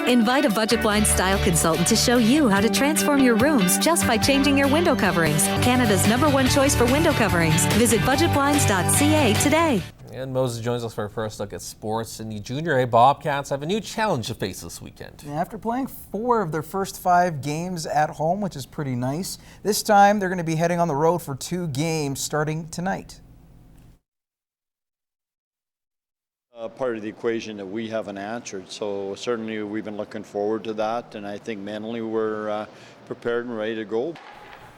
Invite a Budget Blinds style consultant to show you how to transform your rooms just by changing your window coverings. Canada's #1 choice for window coverings. Visit budgetblinds.ca today. And Moses joins us for our first look at sports. And the Junior A Bobcats have a new challenge to face this weekend. After playing 4 of their first 5 games at home, which is pretty nice, this time they're going to be heading on the road for 2 games starting tonight. Part of the equation that we haven't answered, so certainly we've been looking forward to that, and I think mentally we're prepared and ready to go.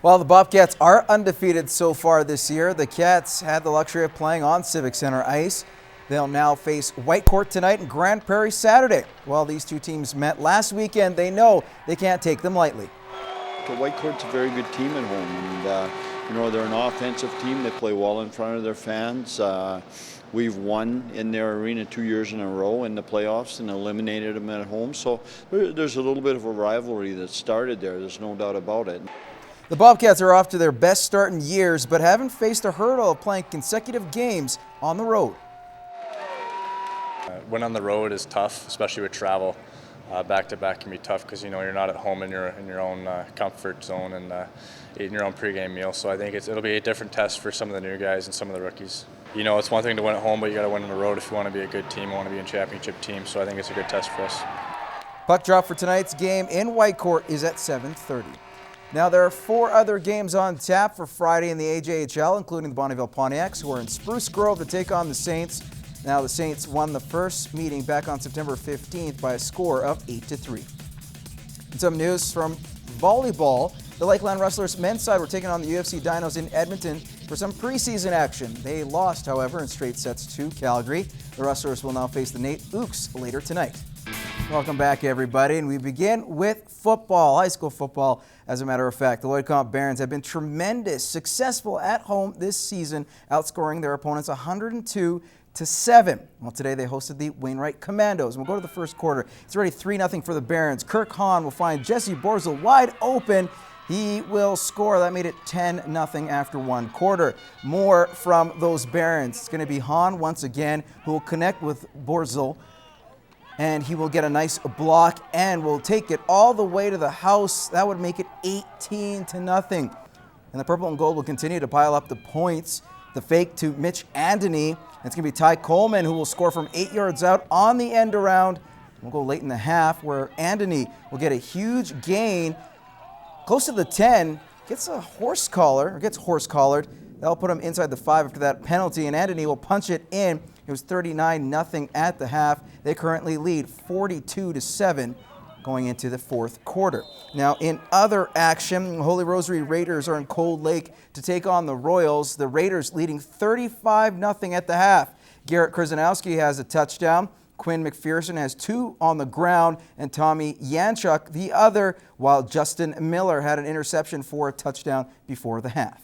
Well, the Bobcats are undefeated so far this year. The Cats had the luxury of playing on Civic Center ice. They'll now face Whitecourt tonight and Grand Prairie Saturday. While these 2 teams met last weekend, they know they can't take them lightly. The Whitecourt's a very good team at home, and you know, they're an offensive team. They play well in front of their fans. We've won in their arena 2 years in a row in the playoffs and eliminated them at home. So there's a little bit of a rivalry that started there. There's no doubt about it. The Bobcats are off to their best start in years, but haven't faced a hurdle of playing consecutive games on the road. When on the road is tough, especially with travel. Back-to-back can be tough because, you know, you're not at home in your own comfort zone and eating your own pregame meal. So I think it'll be a different test for some of the new guys and some of the rookies. You know, it's one thing to win at home, but you got to win on the road if you want to be a good team, you want to be a championship team. So I think it's a good test for us. Puck drop for tonight's game in Whitecourt is at 7:30. Now there are 4 other games on tap for Friday in the AJHL, including the Bonnyville Pontiacs, who are in Spruce Grove to take on the Saints. Now the Saints won the first meeting back on September 15th by a score of 8-3. And some news from volleyball. The Lakeland Rustlers men's side were taking on the UFC Dinos in Edmonton for some preseason action. They lost, however, in straight sets to Calgary. The Rustlers will now face the Nate Ooks later tonight. Welcome back, everybody, and we begin with football, high school football. As a matter of fact, the Lloyd Barons have been tremendous, successful at home this season, outscoring their opponents 102-7. Well, today they hosted the Wainwright Commandos. We'll go to the first quarter. It's already 3-0 for the Barons. Kirk Hahn will find Jesse Borzel wide open. He will score. That made it 10-0 after 1 quarter. More from those Barons. It's going to be Hahn once again who will connect with Borzel. And he will get a nice block and will take it all the way to the house. That would make it 18-0. And the purple and gold will continue to pile up the points. The fake to Mitch Andony. It's going to be Ty Coleman who will score from 8 yards out on the end around. We'll go late in the half where Andony will get a huge gain. Close to the 10, gets horse collared. That'll put him inside the 5 after that penalty, and Andony will punch it in. It was 39-0 at the half. They currently lead 42-7 going into the 4th quarter. Now, in other action, Holy Rosary Raiders are in Cold Lake to take on the Royals. The Raiders leading 35-0 at the half. Garrett Krzyzanowski has a touchdown. Quinn McPherson has 2 on the ground, and Tommy Yanchuk the other, while Justin Miller had an interception for a touchdown before the half.